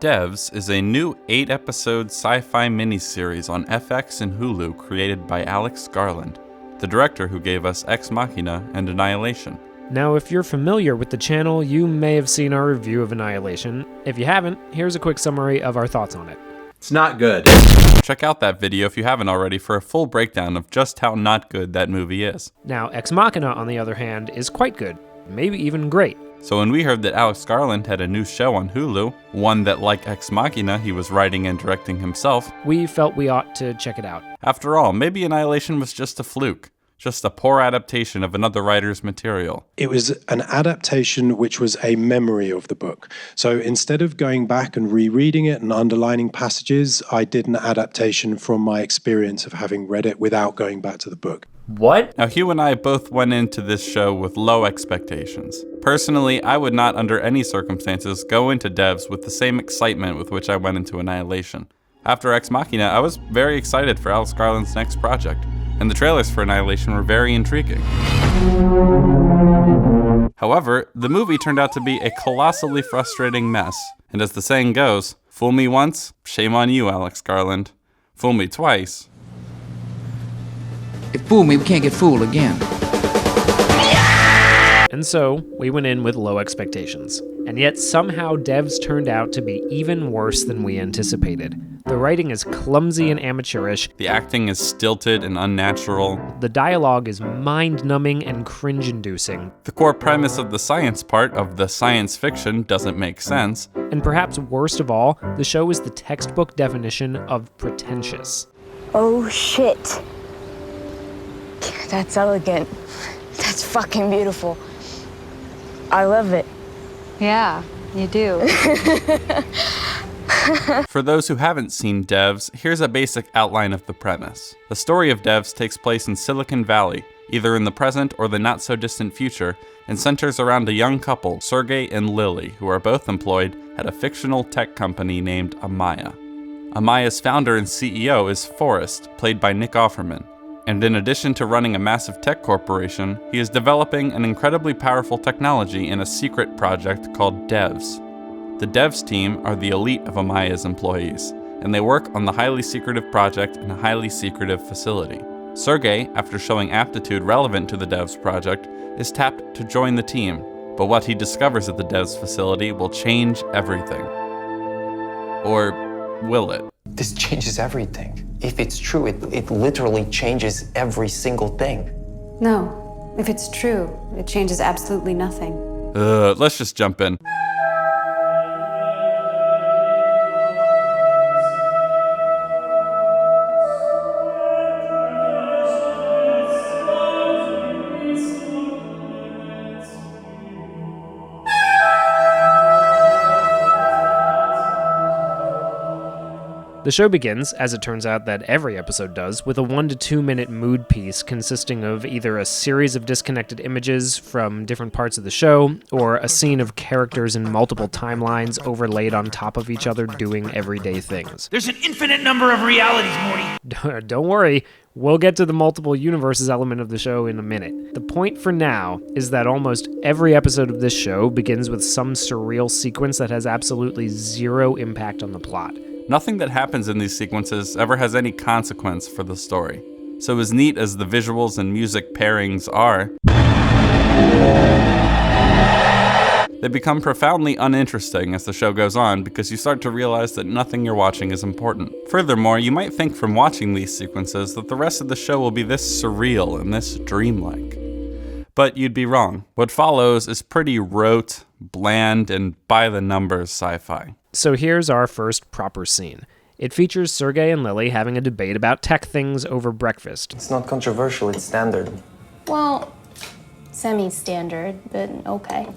DEVS is a new 8-episode sci-fi miniseries on FX and Hulu created by Garland, the director who gave us Ex Machina and Annihilation. Now, if you're familiar with the channel, you may have seen our review of Annihilation. If you haven't, here's a quick summary of our thoughts on it. It's not good. Check out that video if you haven't already for a full breakdown of just how not good that movie is. Now, Ex Machina, on the other hand, is quite good, maybe even great. So when we heard that Garland had a new show on Hulu, one that, like Ex Machina, he was writing and directing himself, we felt we ought to check it out. After all, maybe Annihilation was just a fluke. Just a poor adaptation of another writer's material. It was an adaptation which was a memory of the book. So instead of going back and rereading it and underlining passages, I did an adaptation from my experience of having read it without going back to the book. What? Now, Hugh and I both went into this show with low expectations. Personally, I would not under any circumstances go into DEVS with the same excitement with which I went into Annihilation. After Ex Machina, I was very excited for Garland's next project, and the trailers for Annihilation were very intriguing. However, the movie turned out to be a colossally frustrating mess, and as the saying goes, fool me once, shame on you, Garland. Fool me twice. If fool me, we can't get fooled again. And so, we went in with low expectations. And yet somehow DEVS turned out to be even worse than we anticipated. The writing is clumsy and amateurish. The acting is stilted and unnatural. The dialogue is mind-numbing and cringe-inducing. The core premise of the science part of the science fiction doesn't make sense. And perhaps worst of all, the show is the textbook definition of pretentious. Oh shit. That's elegant. That's fucking beautiful. I love it. Yeah, you do. For those who haven't seen DEVS, here's a basic outline of the premise. The story of DEVS takes place in Silicon Valley, either in the present or the not-so-distant future, and centers around a young couple, Sergey and Lily, who are both employed at a fictional tech company named Amaya. Amaya's founder and CEO is Forrest, played by Nick Offerman. And in addition to running a massive tech corporation, he is developing an incredibly powerful technology in a secret project called DEVS. The DEVS team are the elite of Amaya's employees, and they work on the highly secretive project in a highly secretive facility. Sergey, after showing aptitude relevant to the DEVS project, is tapped to join the team, but what he discovers at the DEVS facility will change everything. Or will it? This changes everything. If it's true, it literally changes every single thing. No, if it's true, it changes absolutely nothing. Let's just jump in. The show begins, as it turns out that every episode does, with a 1 to 2 minute mood piece consisting of either a series of disconnected images from different parts of the show, or a scene of characters in multiple timelines overlaid on top of each other doing everyday things. There's an infinite number of realities, Morty. Don't worry, we'll get to the multiple universes element of the show in a minute. The point for now is that almost every episode of this show begins with some surreal sequence that has absolutely zero impact on the plot. Nothing that happens in these sequences ever has any consequence for the story. So as neat as the visuals and music pairings are, they become profoundly uninteresting as the show goes on because you start to realize that nothing you're watching is important. Furthermore, you might think from watching these sequences that the rest of the show will be this surreal and this dreamlike. But you'd be wrong. What follows is pretty rote, bland, and by-the-numbers sci-fi. So here's our first proper scene. It features Sergey and Lily having a debate about tech things over breakfast. It's not controversial, it's standard. Well, semi-standard, but okay.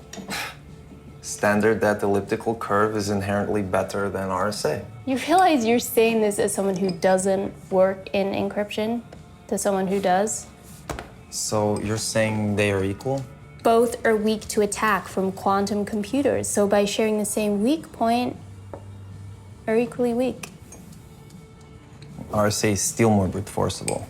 Standard that elliptical curve is inherently better than RSA. You realize you're saying this as someone who doesn't work in encryption to someone who does? So you're saying they are equal? Both are weak to attack from quantum computers, so by sharing the same weak point, are equally weak. RSA is still more brute forceable.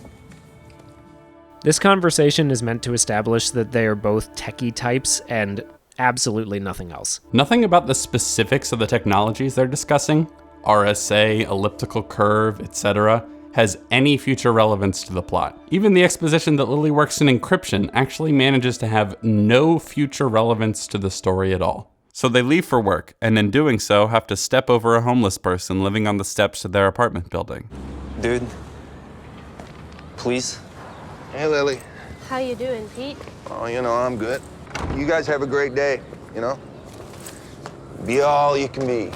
This conversation is meant to establish that they are both techie types, and Absolutely nothing else. Nothing about the specifics of the technologies they're discussing, RSA, elliptical curve, etc., has any future relevance to the plot. Even the exposition that Lily works in encryption actually manages to have no future relevance to the story at all. So they leave for work, and in doing so have to step over a homeless person living on the steps of their apartment building. Dude, please. Hey, Lily. How you doing, Pete? Oh, I'm good. You guys have a great day, Be all you can be.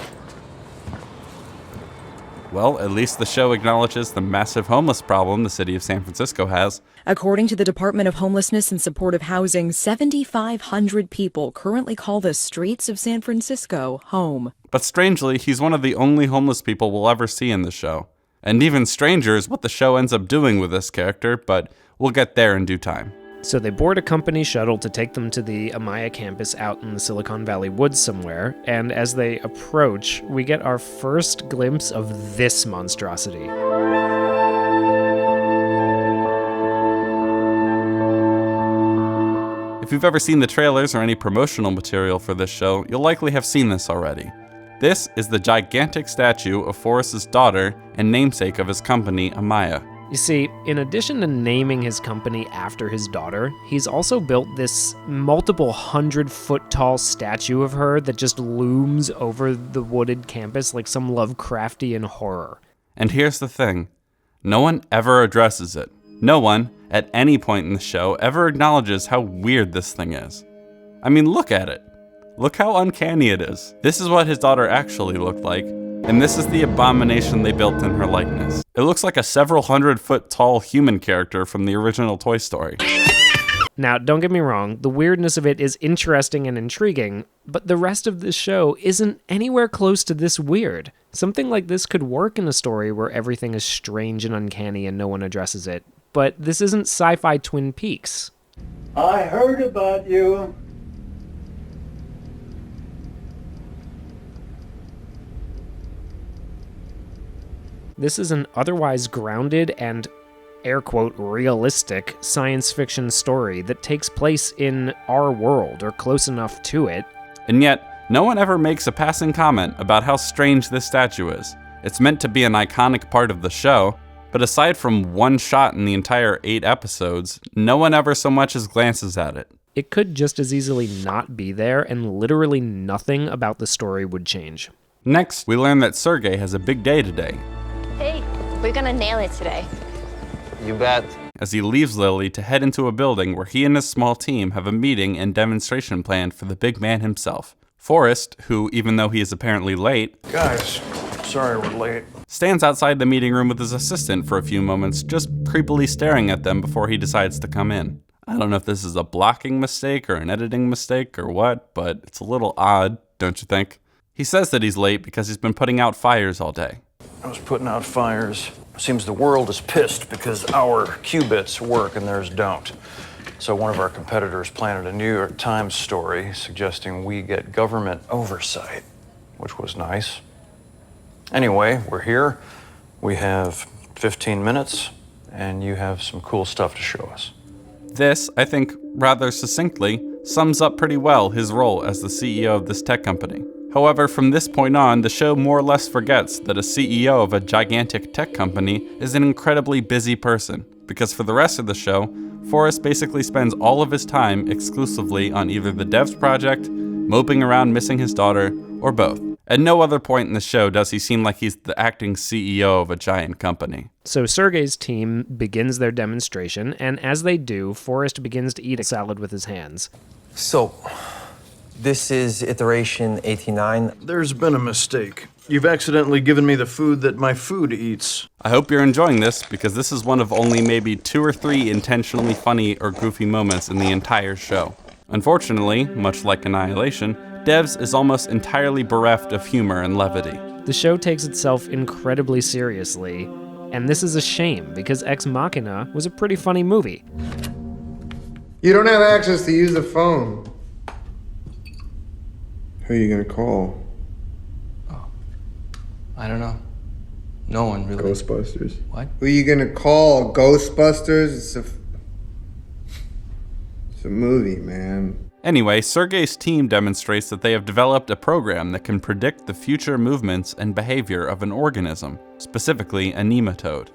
Well, at least the show acknowledges the massive homeless problem the city of San Francisco has. According to the Department of Homelessness and Supportive Housing, 7,500 people currently call the streets of San Francisco home. But strangely, he's one of the only homeless people we'll ever see in the show. And even stranger is what the show ends up doing with this character, but we'll get there in due time. So they board a company shuttle to take them to the Amaya campus out in the Silicon Valley woods somewhere, and as they approach, we get our first glimpse of this monstrosity. If you've ever seen the trailers or any promotional material for this show, you'll likely have seen this already. This is the gigantic statue of Forrest's daughter and namesake of his company, Amaya. You see, in addition to naming his company after his daughter, he's also built this multiple 100-foot tall statue of her that just looms over the wooded campus like some Lovecraftian horror. And here's the thing, no one ever addresses it. No one, at any point in the show, ever acknowledges how weird this thing is. I mean, look at it. Look how uncanny it is. This is what his daughter actually looked like, and this is the abomination they built in her likeness. It looks like a several 100-foot tall human character from the original Toy Story. Now, don't get me wrong, the weirdness of it is interesting and intriguing, but the rest of this show isn't anywhere close to this weird. Something like this could work in a story where everything is strange and uncanny and no one addresses it, but this isn't sci-fi Twin Peaks. I heard about you. This is an otherwise grounded and, air quote, realistic science fiction story that takes place in our world, or close enough to it. And yet, no one ever makes a passing comment about how strange this statue is. It's meant to be an iconic part of the show, but aside from one shot in the entire 8 episodes, no one ever so much as glances at it. It could just as easily not be there, and literally nothing about the story would change. Next, we learn that Sergey has a big day today. Hey, we're gonna nail it today. You bet. As he leaves Lily to head into a building where he and his small team have a meeting and demonstration planned for the big man himself. Forrest, who, even though he is apparently late, Guys, sorry we're late. stands outside the meeting room with his assistant for a few moments, just creepily staring at them before he decides to come in. I don't know if this is a blocking mistake or an editing mistake or what, but it's a little odd, don't you think? He says that he's late because he's been putting out fires all day. I was putting out fires. Seems the world is pissed because our qubits work and theirs don't. So one of our competitors planted a New York Times story suggesting we get government oversight, which was nice. Anyway, we're here. We have 15 minutes, and you have some cool stuff to show us. This, I think, rather succinctly, sums up pretty well his role as the CEO of this tech company. However, from this point on, the show more or less forgets that a CEO of a gigantic tech company is an incredibly busy person, because for the rest of the show, Forrest basically spends all of his time exclusively on either the DEVS project, moping around missing his daughter, or both. At no other point in the show does he seem like he's the acting CEO of a giant company. So Sergey's team begins their demonstration, and as they do, Forrest begins to eat a salad with his hands. So, this is iteration 89. There's been a mistake. You've accidentally given me the food that my food eats. I hope you're enjoying this, because this is one of only maybe 2 or 3 intentionally funny or goofy moments in the entire show. Unfortunately, much like Annihilation, DEVS is almost entirely bereft of humor and levity. The show takes itself incredibly seriously, and this is a shame, because Ex Machina was a pretty funny movie. You don't have access to use the phone. Who are you gonna call? Oh, I don't know. No one really. Ghostbusters. What? Who are you gonna call? Ghostbusters? It's a movie, man. Anyway, Sergey's team demonstrates that they have developed a program that can predict the future movements and behavior of an organism, specifically a nematode.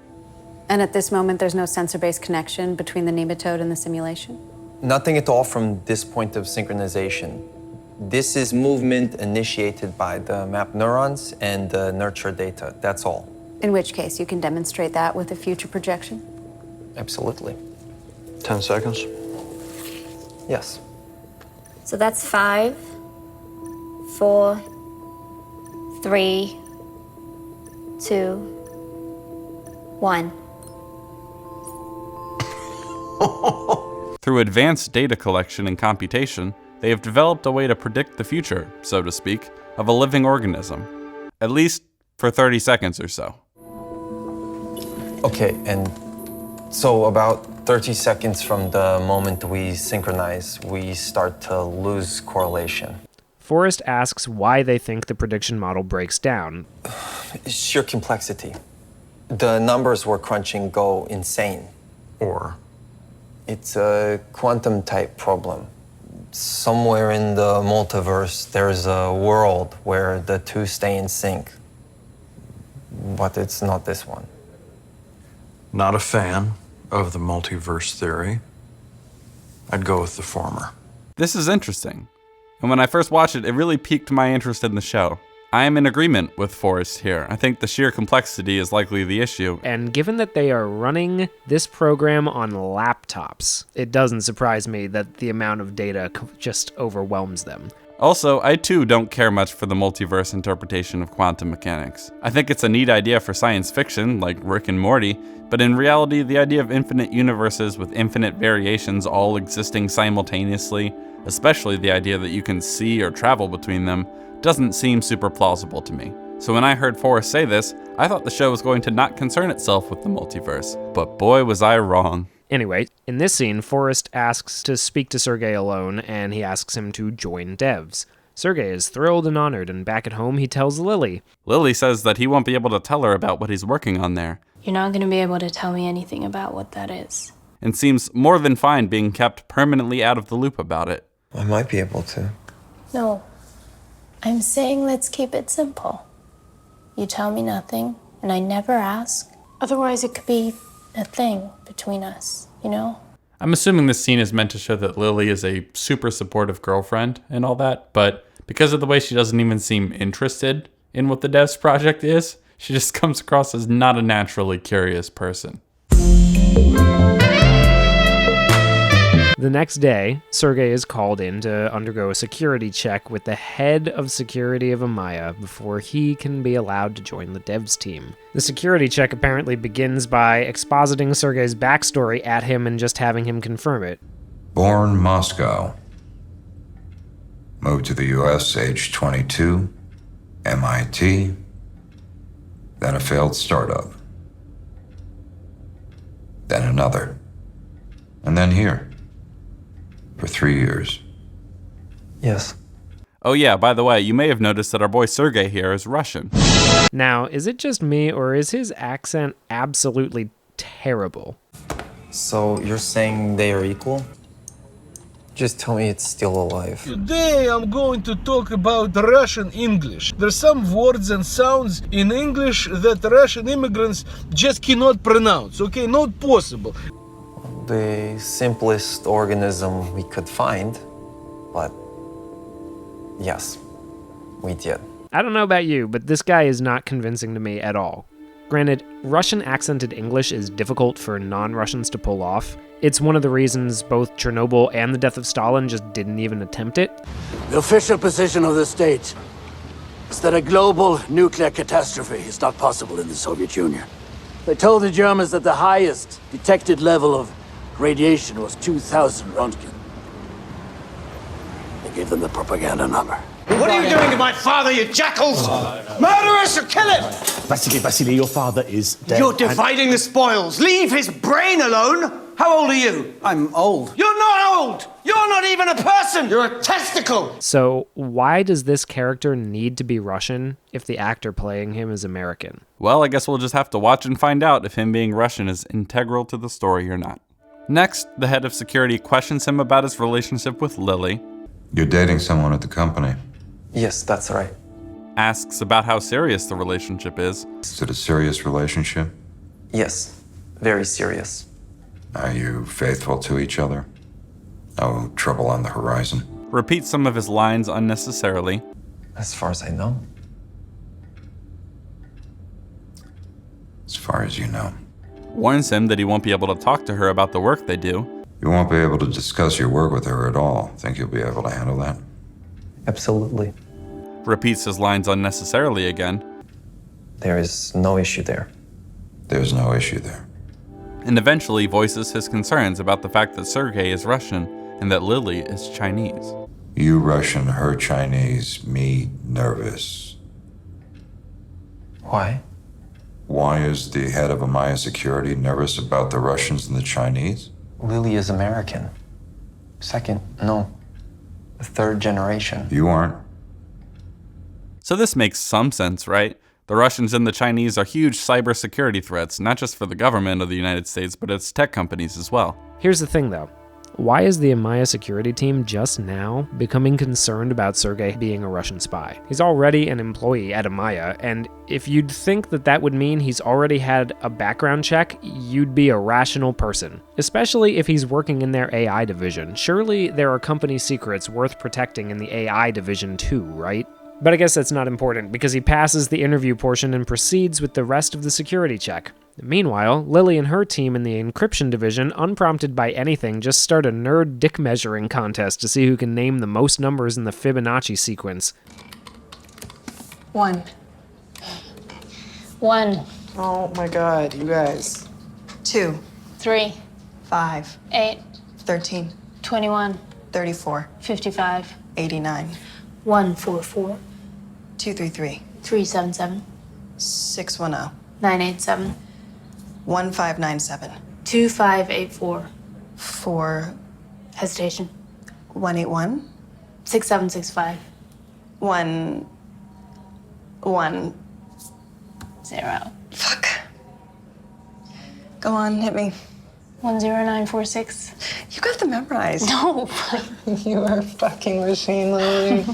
And at this moment, there's no sensor-based connection between the nematode and the simulation? Nothing at all from this point of synchronization. This is movement initiated by the map neurons and the nurture data, that's all. In which case, you can demonstrate that with a future projection? Absolutely. 10 seconds? Yes. So that's 5, 4, 3, 2, 1. Through advanced data collection and computation, they have developed a way to predict the future, so to speak, of a living organism. At least for 30 seconds or so. Okay, and so about 30 seconds from the moment we synchronize, we start to lose correlation. Forrest asks why they think the prediction model breaks down. Sheer complexity. The numbers we're crunching go insane. Or? It's a quantum type problem. Somewhere in the multiverse, there's a world where the two stay in sync. But it's not this one. Not a fan of the multiverse theory. I'd go with the former. This is interesting. And when I first watched it, it really piqued my interest in the show. I am in agreement with Forrest here. I think the sheer complexity is likely the issue. And given that they are running this program on laptops, it doesn't surprise me that the amount of data just overwhelms them. Also, I too don't care much for the multiverse interpretation of quantum mechanics. I think it's a neat idea for science fiction, like Rick and Morty, but in reality, the idea of infinite universes with infinite variations all existing simultaneously, especially the idea that you can see or travel between them, doesn't seem super plausible to me. So when I heard Forrest say this, I thought the show was going to not concern itself with the multiverse, but boy was I wrong. Anyway, in this scene, Forrest asks to speak to Sergey alone, and he asks him to join DEVS. Sergey is thrilled and honored, and back at home he tells Lily. Lily says that he won't be able to tell her about what he's working on there. You're not going to be able to tell me anything about what that is. And seems more than fine being kept permanently out of the loop about it. I might be able to. No. I'm saying let's keep it simple. You tell me nothing, and I never ask. Otherwise, it could be a thing between us, you know? I'm assuming this scene is meant to show that Lily is a super supportive girlfriend and all that, but because of the way she doesn't even seem interested in what the DEVS project is, she just comes across as not a naturally curious person. The next day, Sergey is called in to undergo a security check with the head of security of Amaya before he can be allowed to join the DEVS team. The security check apparently begins by expositing Sergey's backstory at him and just having him confirm it. Born Moscow. Moved to the US age 22. MIT. Then a failed startup. Then another. And then here. For 3 years. Yes. Oh yeah, by the way, you may have noticed that our boy Sergey here is Russian. Now, is it just me, or is his accent absolutely terrible? So you're saying they are equal? Just tell me it's still alive. Today I'm going to talk about Russian English. There's some words and sounds in English that Russian immigrants just cannot pronounce, okay? Not possible. The simplest organism we could find, but yes, we did. I don't know about you, but this guy is not convincing to me at all. Granted, Russian accented English is difficult for non-Russians to pull off. It's one of the reasons both Chernobyl and the death of Stalin just didn't even attempt it. The official position of the state is that a global nuclear catastrophe is not possible in the Soviet Union. They told the Germans that the highest detected level of radiation was 2,000 Röntgen. They gave them the propaganda number. What are you doing to my father, you jackals? Murder us or kill him! Vasily, your father is dead. You're dividing the spoils. Leave his brain alone. How old are you? I'm old. You're not old. You're not even a person. You're a testicle. So why does this character need to be Russian if the actor playing him is American? Well, I guess we'll just have to watch and find out if him being Russian is integral to the story or not. Next, the head of security questions him about his relationship with Lily. You're dating someone at the company. Yes, that's right. Asks about how serious the relationship is. Is it a serious relationship? Yes, very serious. Are you faithful to each other? No trouble on the horizon? Repeats some of his lines unnecessarily. As far as I know. As far as you know. Warns him that he won't be able to talk to her about the work they do. You won't be able to discuss your work with her at all. Think you'll be able to handle that? Absolutely. Repeats his lines unnecessarily again. There is no issue there. There's no issue there. And eventually voices his concerns about the fact that Sergei is Russian and that Lily is Chinese. You Russian, her Chinese, me nervous. Why? Why is the head of Amaya Security nervous about the Russians and the Chinese? Lily is American. Third generation. You aren't. So this makes some sense, right? The Russians and the Chinese are huge cybersecurity threats, not just for the government of the United States, but its tech companies as well. Here's the thing, though. Why is the Amaya security team just now becoming concerned about Sergei being a Russian spy? He's already an employee at Amaya, and if you'd think that that would mean he's already had a background check, you'd be a rational person. Especially if he's working in their AI division. Surely there are company secrets worth protecting in the AI division too, right? But I guess that's not important, because he passes the interview portion and proceeds with the rest of the security check. Meanwhile, Lily and her team in the encryption division, unprompted by anything, just start a nerd dick measuring contest to see who can name the most numbers in the Fibonacci sequence. 1. 1, Oh my god, you guys. 2. 3, 5. 8, 13. 21, 34. 55, 89. 144, 233. 377, 610. 987, 1597. 2584. 4. Hesitation. 181. 6765. 1. 0. Fuck. Go on, hit me. 10946. You got them memorized. No. You are a fucking machine, Lily.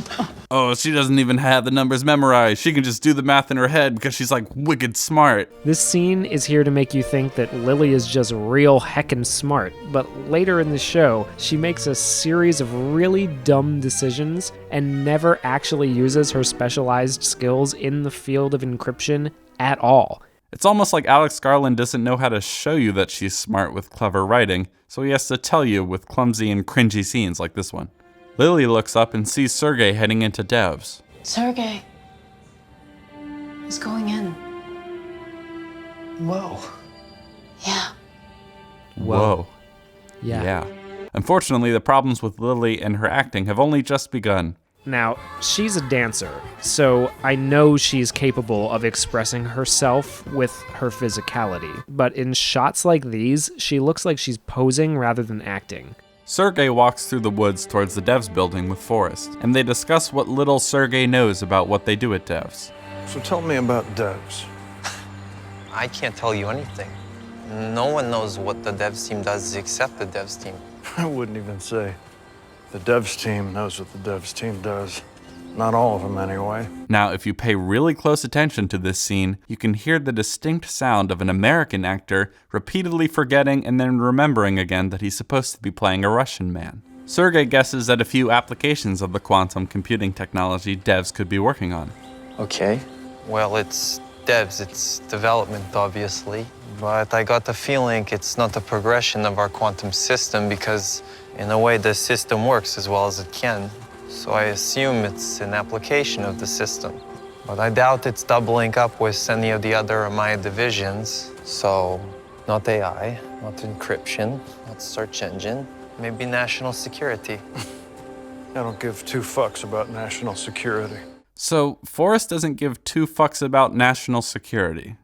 Oh, she doesn't even have the numbers memorized. She can just do the math in her head because she's like wicked smart. This scene is here to make you think that Lily is just real heckin' smart, but later in the show, she makes a series of really dumb decisions and never actually uses her specialized skills in the field of encryption at all. It's almost like Alex Garland doesn't know how to show you that she's smart with clever writing, so he has to tell you with clumsy and cringy scenes like this one. Lily looks up and sees Sergei heading into DEVS. Sergei is going in. Whoa. Yeah. Whoa. Yeah. Unfortunately, the problems with Lily and her acting have only just begun. Now, she's a dancer, so I know she's capable of expressing herself with her physicality, but in shots like these, she looks like she's posing rather than acting. Sergei walks through the woods towards the DEVS building with Forrest, and they discuss what little Sergei knows about what they do at DEVS. So tell me about DEVS. I can't tell you anything. No one knows what the DEVS team does except the DEVS team. I wouldn't even say. The DEVS team knows what the DEVS team does. Not all of them, anyway. Now, if you pay really close attention to this scene, you can hear the distinct sound of an American actor repeatedly forgetting and then remembering again that he's supposed to be playing a Russian man. Sergei guesses at a few applications of the quantum computing technology DEVS could be working on. Okay. Well, it's DEVS, it's development, obviously. But I got the feeling it's not the progression of our quantum system because, in a way, the system works as well as it can. So I assume it's an application of the system. But I doubt it's doubling up with any of the other Amaya divisions. So, not AI, not encryption, not search engine, maybe national security. I don't give 2 fucks about national security. So, Forrest doesn't give 2 fucks about national security.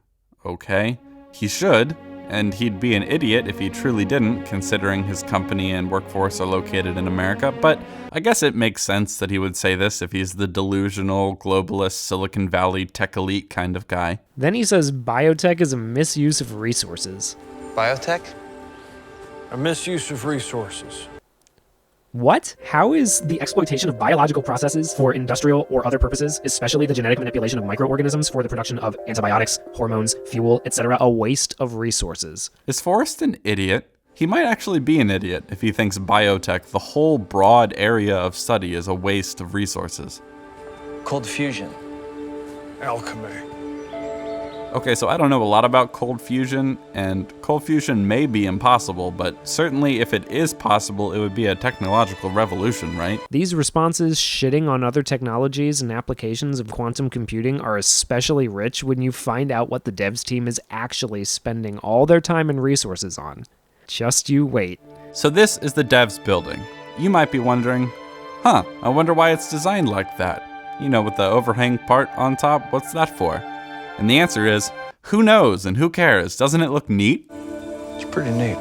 Okay. He should, and he'd be an idiot if he truly didn't, considering his company and workforce are located in America, but I guess it makes sense that he would say this if he's the delusional, globalist, Silicon Valley tech elite kind of guy. Then he says biotech is a misuse of resources. Biotech? A misuse of resources. What? How is the exploitation of biological processes for industrial or other purposes, especially the genetic manipulation of microorganisms for the production of antibiotics, hormones, fuel, etc., a waste of resources? Is Forrest an idiot? He might actually be an idiot if he thinks biotech, the whole broad area of study, is a waste of resources. Cold fusion. Alchemy. Okay, so I don't know a lot about cold fusion, and cold fusion may be impossible, but certainly if it is possible, it would be a technological revolution, right? These responses shitting on other technologies and applications of quantum computing are especially rich when you find out what the devs team is actually spending all their time and resources on. Just you wait. So this is the devs building. You might be wondering, I wonder why it's designed like that. You know, with the overhang part on top, what's that for? And the answer is, who knows and who cares? Doesn't it look neat? It's pretty neat.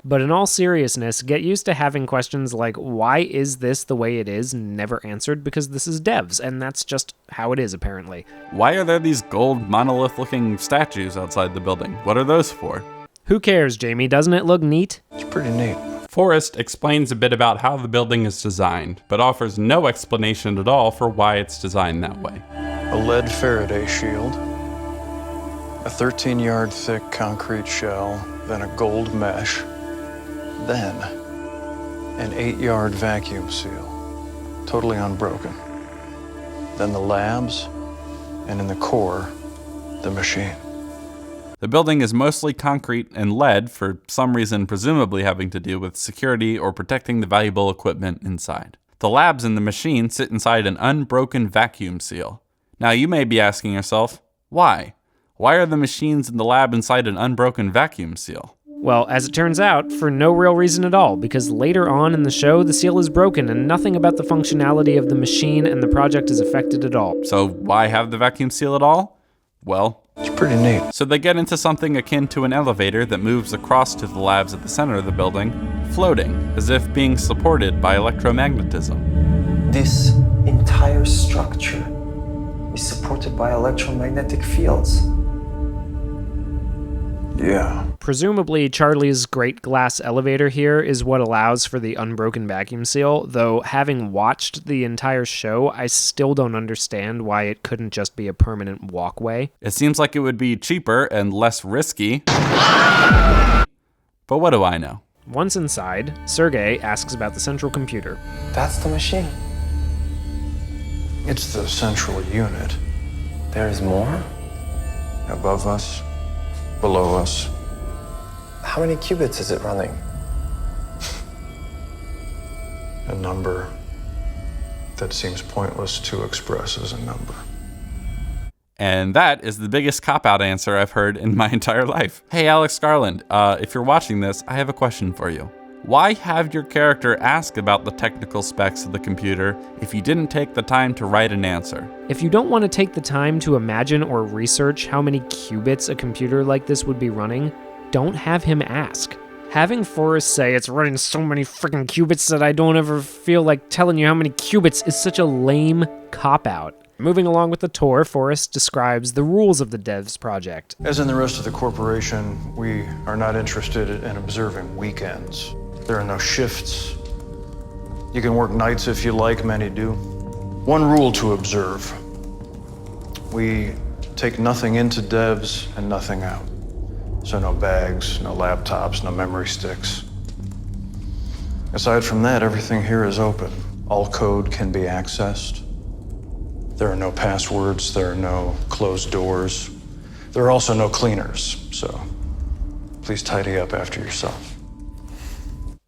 But in all seriousness, get used to having questions like, why is this the way it is, never answered, because this is devs, and that's just how it is, apparently. Why are there these gold monolith-looking statues outside the building? What are those for? Who cares, Jamie? Doesn't it look neat? It's pretty neat. Forrest explains a bit about how the building is designed, but offers no explanation at all for why it's designed that way. A lead Faraday shield, a 13-yard thick concrete shell, then a gold mesh, then an 8-yard vacuum seal, totally unbroken. Then the labs, and in the core, the machine. The building is mostly concrete and lead, for some reason presumably having to do with security or protecting the valuable equipment inside. The labs and the machine sit inside an unbroken vacuum seal. Now you may be asking yourself, why? Why are the machines in the lab inside an unbroken vacuum seal? Well, as it turns out, for no real reason at all, because later on in the show, the seal is broken and nothing about the functionality of the machine and the project is affected at all. So why have the vacuum seal at all? Well, it's pretty neat. So they get into something akin to an elevator that moves across to the labs at the center of the building, floating, as if being supported by electromagnetism. This entire structure is supported by electromagnetic fields. Yeah. Presumably, Charlie's great glass elevator here is what allows for the unbroken vacuum seal, though having watched the entire show, I still don't understand why it couldn't just be a permanent walkway. It seems like it would be cheaper and less risky. But what do I know? Once inside, Sergei asks about the central computer. That's the machine. It's the central unit. There's more? Above us, below us. How many qubits is it running? A number that seems pointless to express as a number. And that is the biggest cop-out answer I've heard in my entire life. Hey, Alex Garland, if you're watching this, I have a question for you. Why have your character ask about the technical specs of the computer if you didn't take the time to write an answer? If you don't want to take the time to imagine or research how many qubits a computer like this would be running, don't have him ask. Having Forrest say it's running so many freaking qubits that I don't ever feel like telling you how many qubits is such a lame cop-out. Moving along with the tour, Forrest describes the rules of the DEVS project. As in the rest of the corporation, we are not interested in observing weekends. There are no shifts. You can work nights if you like, many do. One rule to observe. We take nothing into DEVS and nothing out. So no bags, no laptops, no memory sticks. Aside from that, everything here is open. All code can be accessed. There are no passwords, there are no closed doors. There are also no cleaners, so please tidy up after yourself.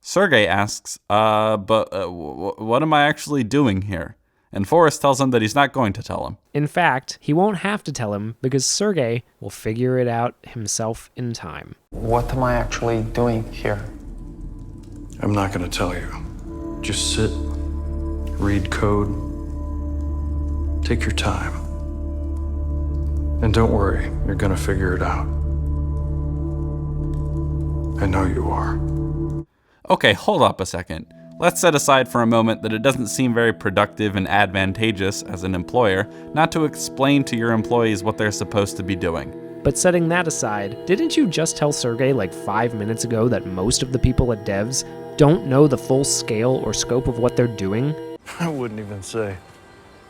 Sergei asks, what am I actually doing here? And Forrest tells him that he's not going to tell him. In fact, he won't have to tell him because Sergei will figure it out himself in time. What am I actually doing here? I'm not going to tell you. Just sit, read code, take your time. And don't worry, you're going to figure it out. I know you are. Okay, hold up a second. Let's set aside for a moment that it doesn't seem very productive and advantageous as an employer not to explain to your employees what they're supposed to be doing. But setting that aside, didn't you just tell Sergey like 5 minutes ago that most of the people at DEVS don't know the full scale or scope of what they're doing? I wouldn't even say.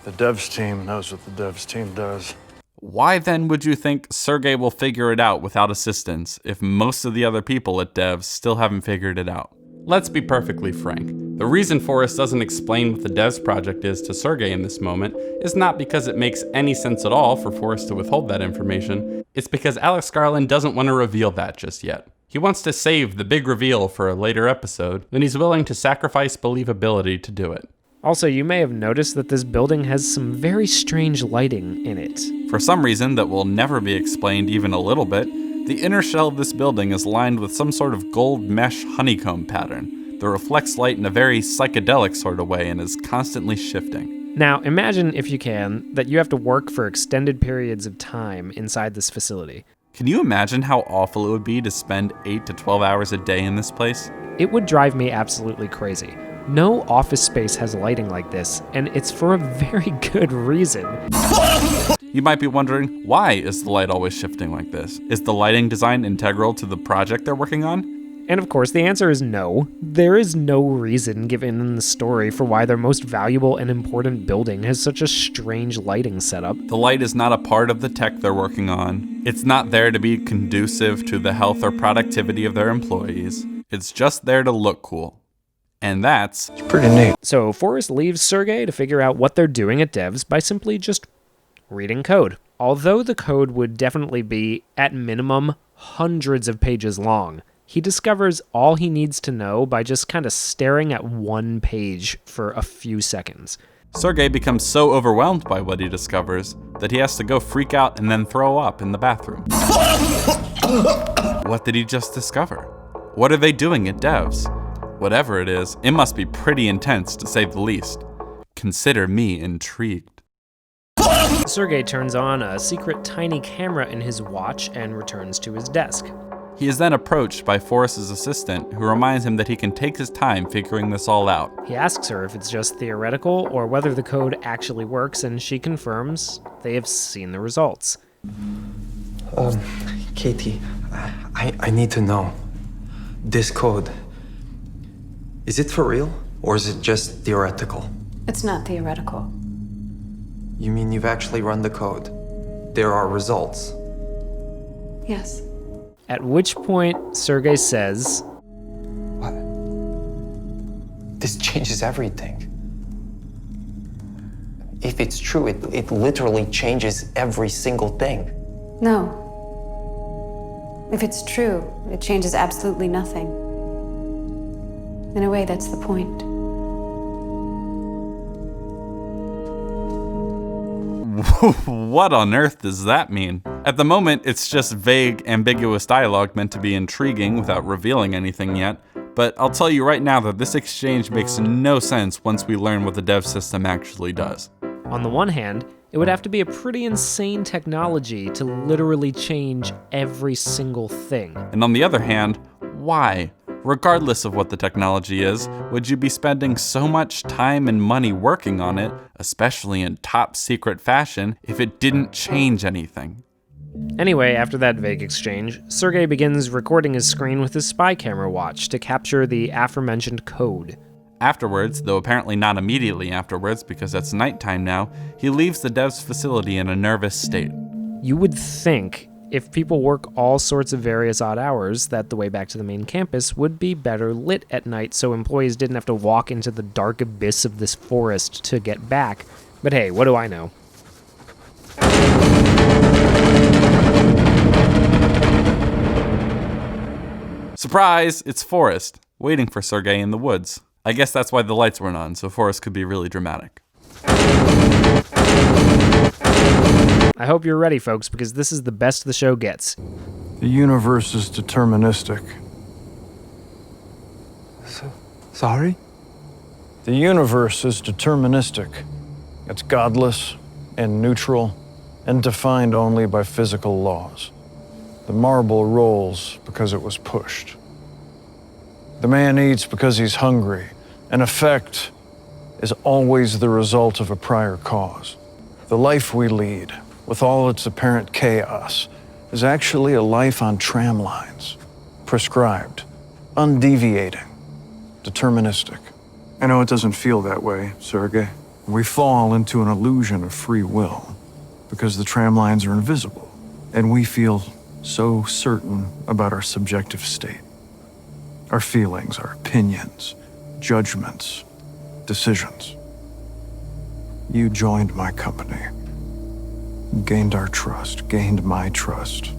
The DEVS team knows what the DEVS team does. Why then would you think Sergey will figure it out without assistance if most of the other people at DEVS still haven't figured it out? Let's be perfectly frank. The reason Forrest doesn't explain what the DEVS project is to Sergey in this moment is not because it makes any sense at all for Forrest to withhold that information. It's because Alex Garland doesn't want to reveal that just yet. He wants to save the big reveal for a later episode, and he's willing to sacrifice believability to do it. Also, you may have noticed that this building has some very strange lighting in it. For some reason that will never be explained even a little bit, the inner shell of this building is lined with some sort of gold mesh honeycomb pattern that reflects light in a very psychedelic sort of way and is constantly shifting. Now, imagine, if you can, that you have to work for extended periods of time inside this facility. Can you imagine how awful it would be to spend 8 to 12 hours a day in this place? It would drive me absolutely crazy. No office space has lighting like this, and it's for a very good reason. You might be wondering, why is the light always shifting like this? Is the lighting design integral to the project they're working on? And of course, the answer is no. There is no reason given in the story for why their most valuable and important building has such a strange lighting setup. The light is not a part of the tech they're working on. It's not there to be conducive to the health or productivity of their employees. It's just there to look cool. And that's pretty neat. So Forrest leaves Sergey to figure out what they're doing at DEVS by simply just reading code. Although the code would definitely be, at minimum, hundreds of pages long, he discovers all he needs to know by just kind of staring at one page for a few seconds. Sergey becomes so overwhelmed by what he discovers that he has to go freak out and then throw up in the bathroom. What did he just discover? What are they doing at DEVS? Whatever it is, it must be pretty intense to say the least. Consider me intrigued. Sergey turns on a secret tiny camera in his watch and returns to his desk. He is then approached by Forrest's assistant, who reminds him that he can take his time figuring this all out. He asks her if it's just theoretical or whether the code actually works, and she confirms they have seen the results. Katie, I need to know. This code, is it for real, or is it just theoretical? It's not theoretical. You mean you've actually run the code? There are results? Yes. At which point, Sergey says, What? This changes everything. If it's true, it literally changes every single thing. No. If it's true, it changes absolutely nothing. In a way, that's the point. What on earth does that mean? At the moment, it's just vague, ambiguous dialogue meant to be intriguing without revealing anything yet, but I'll tell you right now that this exchange makes no sense once we learn what the DEVS system actually does. On the one hand, it would have to be a pretty insane technology to literally change every single thing. And on the other hand, why? Regardless of what the technology is, would you be spending so much time and money working on it, especially in top secret fashion, if it didn't change anything? Anyway, after that vague exchange, Sergey begins recording his screen with his spy camera watch to capture the aforementioned code. Afterwards, though apparently not immediately afterwards because it's nighttime now, he leaves the DEVS facility in a nervous state. You would think, if people work all sorts of various odd hours, that the way back to the main campus would be better lit at night so employees didn't have to walk into the dark abyss of this forest to get back. But hey, what do I know? Surprise! It's Forrest, waiting for Sergey in the woods. I guess that's why the lights weren't on, so Forrest could be really dramatic. I hope you're ready, folks, because this is the best the show gets. The universe is deterministic. Sorry? The universe is deterministic. It's godless and neutral and defined only by physical laws. The marble rolls because it was pushed. The man eats because he's hungry. An effect is always the result of a prior cause. The life we lead, with all its apparent chaos, is actually a life on tram lines, prescribed, undeviating, deterministic. I know it doesn't feel that way, Sergei. We fall into an illusion of free will because the tram lines are invisible, and we feel so certain about our subjective state. Our feelings, our opinions, judgments, decisions. You joined my company, gained our trust, gained my trust,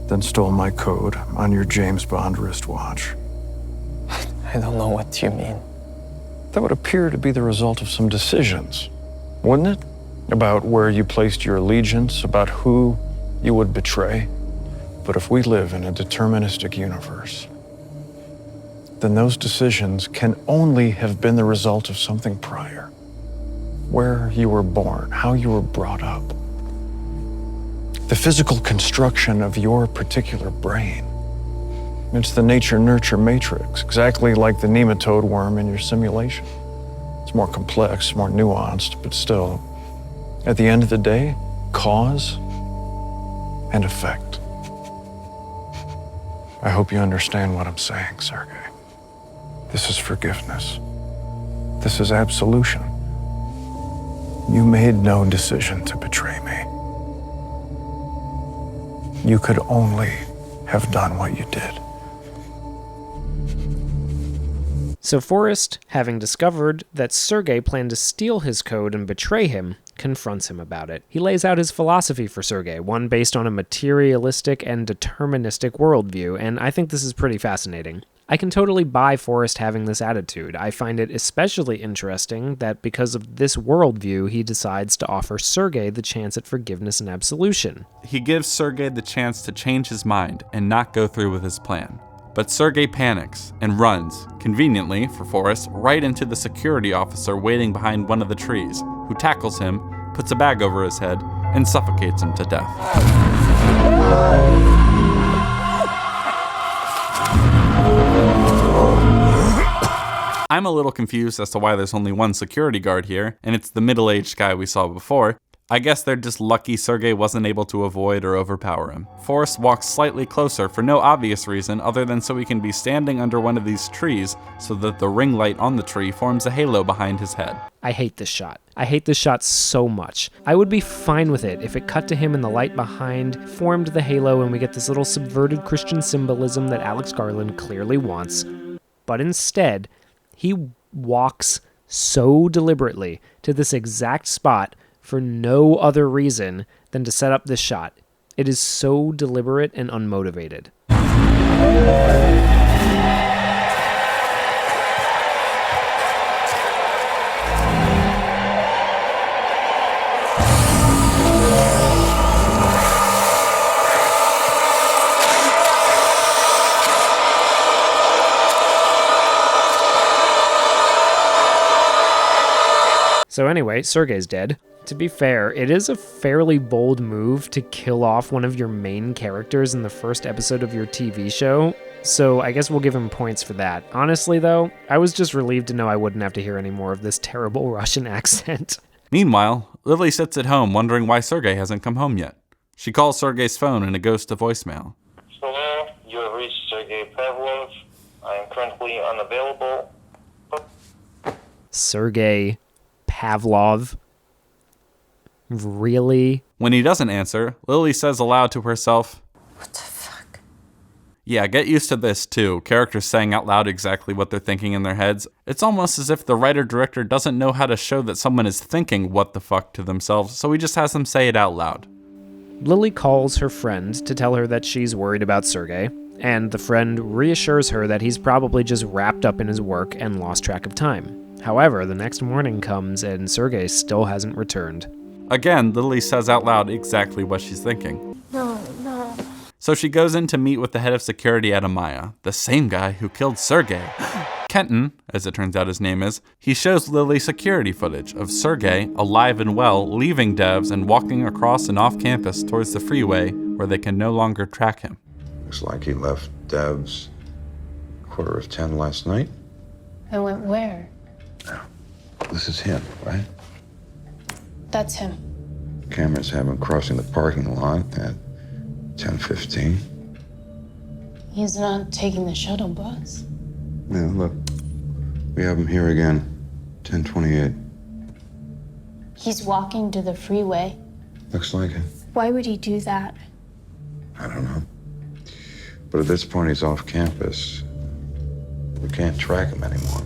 then stole my code on your James Bond wristwatch. I don't know what you mean. That would appear to be the result of some decisions, wouldn't it? About where you placed your allegiance, about who you would betray. But if we live in a deterministic universe, then those decisions can only have been the result of something prior. Where you were born, how you were brought up. The physical construction of your particular brain. It's the nature-nurture matrix, exactly like the nematode worm in your simulation. It's more complex, more nuanced, but still, at the end of the day, cause and effect. I hope you understand what I'm saying, Sergei. This is forgiveness. This is absolution. You made no decision to betray me. You could only have done what you did. So Forrest, having discovered that Sergei planned to steal his code and betray him, confronts him about it. He lays out his philosophy for Sergei, one based on a materialistic and deterministic worldview, and I think this is pretty fascinating. I can totally buy Forrest having this attitude. I find it especially interesting that because of this worldview, he decides to offer Sergei the chance at forgiveness and absolution. He gives Sergei the chance to change his mind and not go through with his plan. But Sergei panics and runs, conveniently for Forrest, right into the security officer waiting behind one of the trees, who tackles him, puts a bag over his head, and suffocates him to death. I'm a little confused as to why there's only one security guard here, and it's the middle-aged guy we saw before. I guess they're just lucky Sergei wasn't able to avoid or overpower him. Forrest walks slightly closer for no obvious reason other than so he can be standing under one of these trees so that the ring light on the tree forms a halo behind his head. I hate this shot. I hate this shot so much. I would be fine with it if it cut to him and the light behind formed the halo and we get this little subverted Christian symbolism that Alex Garland clearly wants. But instead, he walks so deliberately to this exact spot for no other reason than to set up this shot. It is so deliberate and unmotivated. So anyway, Sergei's dead. To be fair, it is a fairly bold move to kill off one of your main characters in the first episode of your TV show, so I guess we'll give him points for that. Honestly though, I was just relieved to know I wouldn't have to hear any more of this terrible Russian accent. Meanwhile, Lily sits at home wondering why Sergei hasn't come home yet. She calls Sergei's phone and it goes to voicemail. Hello, you have reached Sergei Pavlov. I am currently unavailable. Sergei Pavlov? Really? When he doesn't answer, Lily says aloud to herself, What the fuck? Yeah, get used to this too. Characters saying out loud exactly what they're thinking in their heads. It's almost as if the writer-director doesn't know how to show that someone is thinking what the fuck to themselves, so he just has them say it out loud. Lily calls her friend to tell her that she's worried about Sergei, and the friend reassures her that he's probably just wrapped up in his work and lost track of time. However, the next morning comes and Sergei still hasn't returned. Again, Lily says out loud exactly what she's thinking. No. So she goes in to meet with the head of security at Amaya, the same guy who killed Sergei. Kenton, as it turns out his name is, he shows Lily security footage of Sergei, alive and well, leaving DEVS and walking across and off campus towards the freeway where they can no longer track him. Looks like he left DEVS 10:15 last night. And went where? This is him, right? That's him. Cameras have him crossing the parking lot at 10:15. He's not taking the shuttle bus. Yeah, look. We have him here again. 10:28. He's walking to the freeway. Looks like it. Why would he do that? I don't know. But at this point, he's off campus. We can't track him anymore.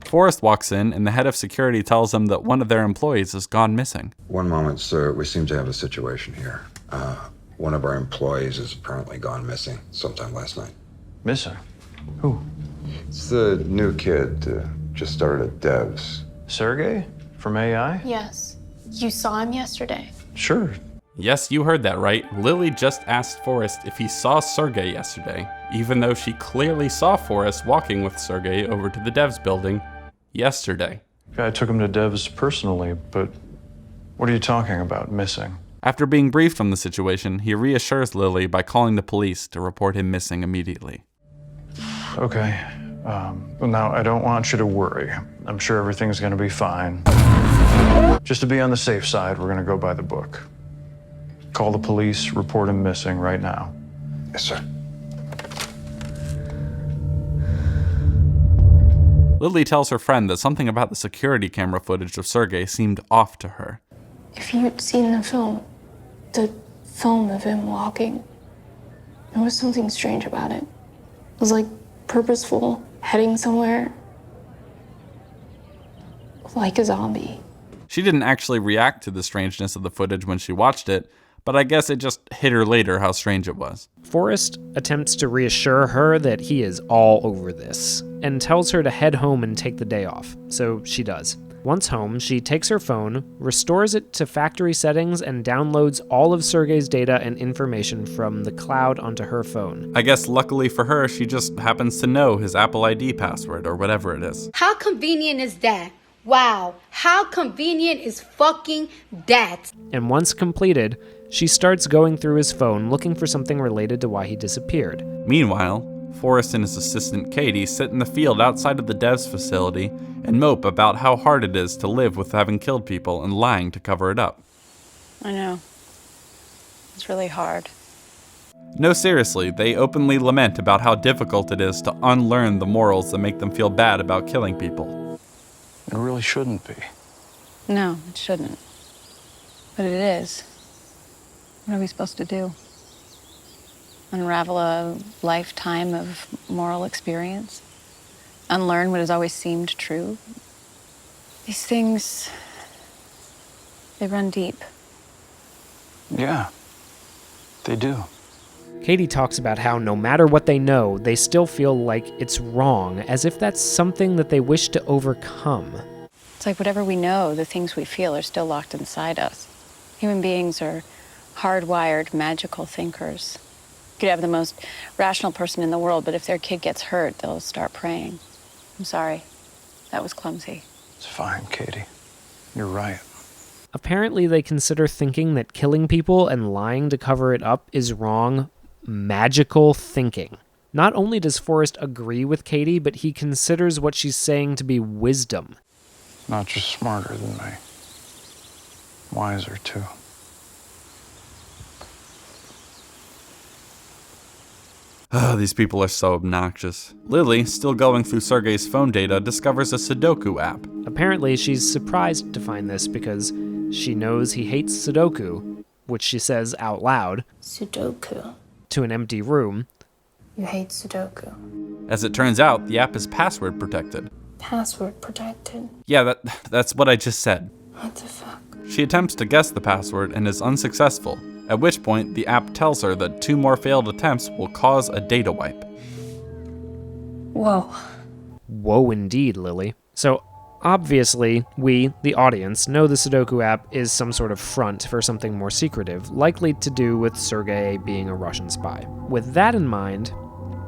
Forrest walks in, and the head of security tells him that one of their employees has gone missing. One moment, sir. We seem to have a situation here. One of our employees has apparently gone missing sometime last night. Missing? Who? It's the new kid, just started at DEVS. Sergey? From AI? Yes. You saw him yesterday. Sure. Yes, you heard that right. Lily just asked Forrest if he saw Sergey yesterday, even though she clearly saw Forrest walking with Sergey over to the DEVS building yesterday. I took him to DEVS personally, but what are you talking about, missing? After being briefed on the situation, he reassures Lily by calling the police to report him missing immediately. Okay. Well, now, I don't want you to worry. I'm sure everything's gonna be fine. Just to be on the safe side, we're gonna go by the book. Call the police, report him missing right now. Yes, sir. Lily tells her friend that something about the security camera footage of Sergey seemed off to her. If you'd seen the film of him walking, there was something strange about it. It was like purposeful, heading somewhere, like a zombie. She didn't actually react to the strangeness of the footage when she watched it, but I guess it just hit her later how strange it was. Forrest attempts to reassure her that he is all over this, and tells her to head home and take the day off, so she does. Once home, she takes her phone, restores it to factory settings, and downloads all of Sergey's data and information from the cloud onto her phone. I guess luckily for her, she just happens to know his Apple ID password or whatever it is. How convenient is that? Wow, how convenient is fucking that? And once completed, she starts going through his phone looking for something related to why he disappeared. Meanwhile, Forrest and his assistant Katie sit in the field outside of the DEVS facility and mope about how hard it is to live with having killed people and lying to cover it up. I know. It's really hard. No, seriously, they openly lament about how difficult it is to unlearn the morals that make them feel bad about killing people. It really shouldn't be. No, it shouldn't. But it is. What are we supposed to do? Unravel a lifetime of moral experience? Unlearn what has always seemed true? These things, they run deep. Yeah, they do. Katie talks about how no matter what they know, they still feel like it's wrong, as if that's something that they wish to overcome. It's like whatever we know, the things we feel are still locked inside us. Human beings are hardwired, magical thinkers. You could have the most rational person in the world, but if their kid gets hurt, they'll start praying. I'm sorry. That was clumsy. It's fine, Katie. You're right. Apparently, they consider thinking that killing people and lying to cover it up is wrong magical thinking. Not only does Forrest agree with Katie, but he considers what she's saying to be wisdom. Not just smarter than me. Wiser, too. These people are so obnoxious. Lily, still going through Sergey's phone data, discovers a Sudoku app. Apparently, she's surprised to find this because she knows he hates Sudoku, which she says out loud. Sudoku. To an empty room. You hate Sudoku. As it turns out, the app is password protected. Password protected? Yeah, that's what I just said. What the fuck? She attempts to guess the password and is unsuccessful, at which point the app tells her that 2 more failed attempts will cause a data wipe. Whoa. Whoa indeed, Lily. So, obviously, we, the audience, know the Sudoku app is some sort of front for something more secretive, likely to do with Sergey being a Russian spy. With that in mind,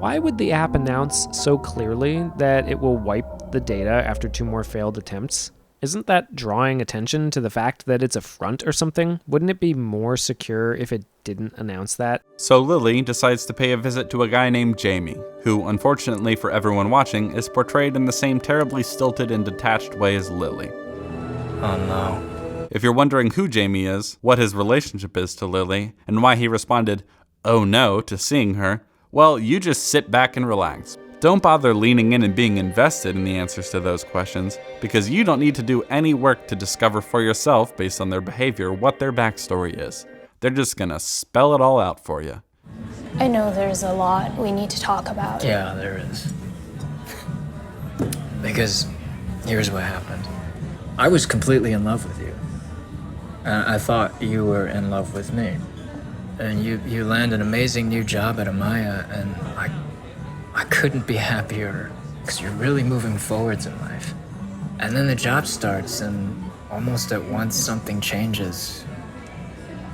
why would the app announce so clearly that it will wipe the data after 2 more failed attempts? Isn't that drawing attention to the fact that it's a front or something? Wouldn't it be more secure if it didn't announce that? So Lily decides to pay a visit to a guy named Jamie, who, unfortunately for everyone watching, is portrayed in the same terribly stilted and detached way as Lily. Oh no. If you're wondering who Jamie is, what his relationship is to Lily, and why he responded, "Oh no," to seeing her, well, you just sit back and relax. Don't bother leaning in and being invested in the answers to those questions, because you don't need to do any work to discover for yourself, based on their behavior, what their backstory is. They're just gonna spell it all out for you. I know there's a lot we need to talk about. Yeah, there is. Because here's what happened. I was completely in love with you. And I thought you were in love with me. And you land an amazing new job at Amaya, and I couldn't be happier, because you're really moving forwards in life. And then the job starts, and almost at once something changes.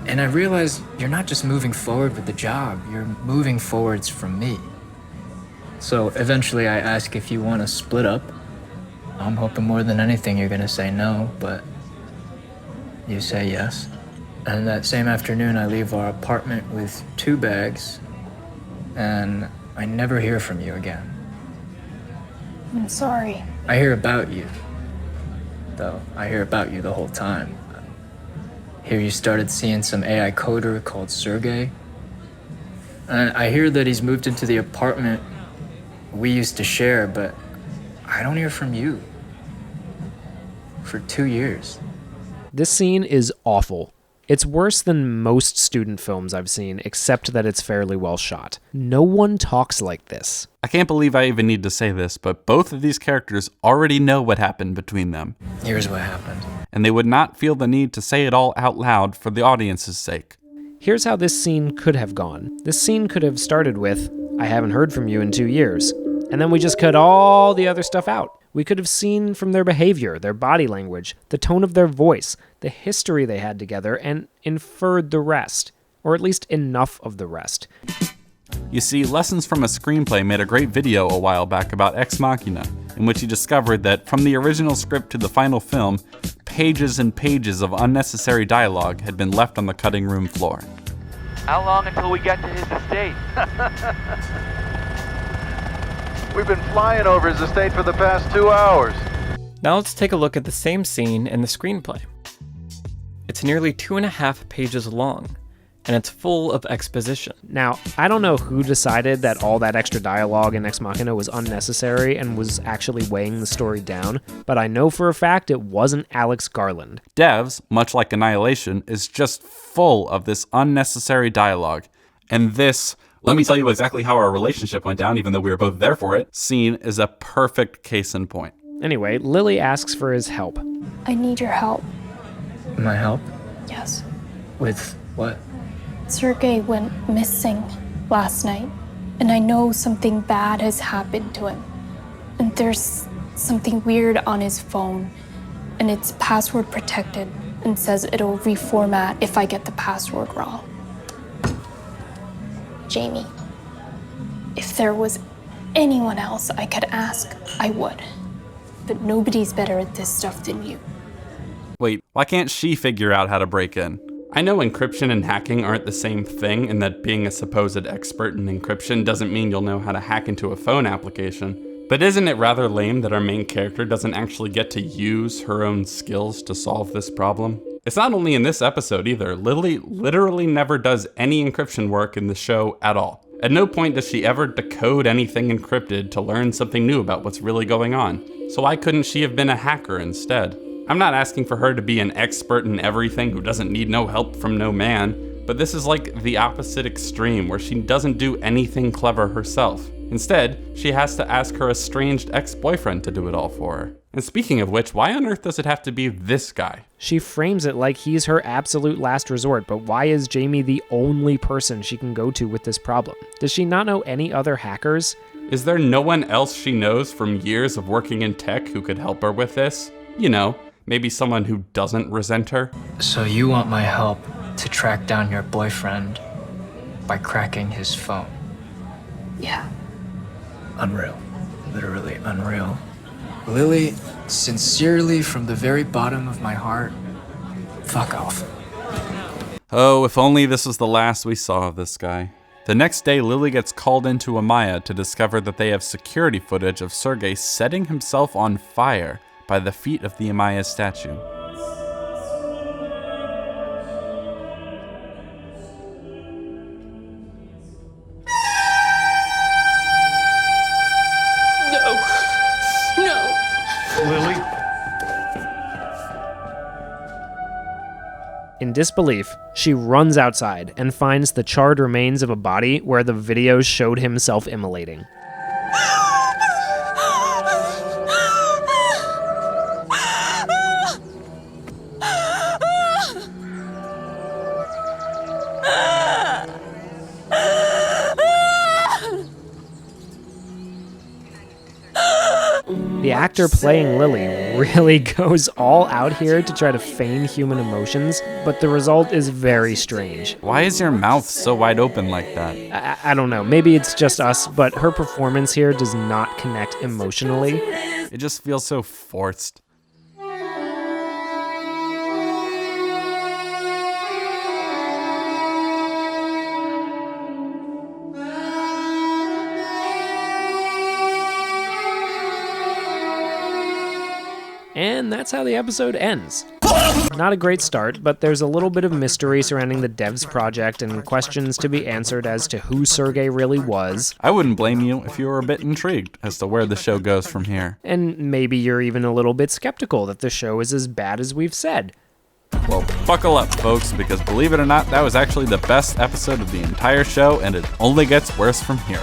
And I realized you're not just moving forward with the job, you're moving forwards from me. So eventually I ask if you want to split up. I'm hoping more than anything you're gonna say no, but you say yes. And that same afternoon I leave our apartment with 2 bags, and I never hear from you again. I'm sorry. I hear about you, though. I hear about you the whole time. I hear you started seeing some AI coder called Sergey. And I hear that he's moved into the apartment we used to share, but I don't hear from you. For 2 years. This scene is awful. It's worse than most student films I've seen, except that it's fairly well shot. No one talks like this. I can't believe I even need to say this, but both of these characters already know what happened between them. Here's what happened. And they would not feel the need to say it all out loud for the audience's sake. Here's how this scene could have gone. This scene could have started with, "I haven't heard from you in 2 years." And then we just cut all the other stuff out. We could have seen from their behavior, their body language, the tone of their voice, the history they had together, and inferred the rest. Or at least enough of the rest. You see, Lessons from a Screenplay made a great video a while back about Ex Machina, in which he discovered that from the original script to the final film, pages and pages of unnecessary dialogue had been left on the cutting room floor. How long until we get to his estate? We've been flying over his estate for the past 2 hours. Now let's take a look at the same scene in the screenplay. It's nearly 2.5 pages long, and it's full of exposition. Now, I don't know who decided that all that extra dialogue in Ex Machina was unnecessary and was actually weighing the story down, but I know for a fact it wasn't Alex Garland. DEVS, much like Annihilation, is just full of this unnecessary dialogue. And this, "let me tell you exactly how our relationship went down even though we were both there for it," scene is a perfect case in point. Anyway, Lily asks for his help. I need your help. My help? Yes. With what? Sergey went missing last night, and I know something bad has happened to him. And there's something weird on his phone, and it's password protected and says it'll reformat if I get the password wrong. Jamie, if there was anyone else I could ask, I would. But nobody's better at this stuff than you. Wait, why can't she figure out how to break in? I know encryption and hacking aren't the same thing, and that being a supposed expert in encryption doesn't mean you'll know how to hack into a phone application. But isn't it rather lame that our main character doesn't actually get to use her own skills to solve this problem? It's not only in this episode either. Lily literally never does any encryption work in the show at all. At no point does she ever decode anything encrypted to learn something new about what's really going on. So why couldn't she have been a hacker instead? I'm not asking for her to be an expert in everything who doesn't need no help from no man, but this is like the opposite extreme where she doesn't do anything clever herself. Instead, she has to ask her estranged ex-boyfriend to do it all for her. And speaking of which, why on earth does it have to be this guy? She frames it like he's her absolute last resort, but why is Jamie the only person she can go to with this problem? Does she not know any other hackers? Is there no one else she knows from years of working in tech who could help her with this? You know, maybe someone who doesn't resent her? So you want my help to track down your boyfriend by cracking his phone? Yeah. Unreal. Literally unreal. Lily, sincerely from the very bottom of my heart, fuck off. Oh, if only this was the last we saw of this guy. The next day, Lily gets called into Amaya to discover that they have security footage of Sergey setting himself on fire by the feet of the Amaya statue. In disbelief, she runs outside and finds the charred remains of a body where the videos showed him self-immolating. The actor playing Lily really goes all out here to try to feign human emotions, but the result is very strange. Why is your mouth so wide open like that? I don't know, maybe it's just us, but her performance here does not connect emotionally. It just feels so forced. And that's how the episode ends. Not a great start, but there's a little bit of mystery surrounding the DEVS project and questions to be answered as to who Sergei really was. I wouldn't blame you if you were a bit intrigued as to where the show goes from here. And maybe you're even a little bit skeptical that the show is as bad as we've said. Well, buckle up, folks, because believe it or not, that was actually the best episode of the entire show, and it only gets worse from here.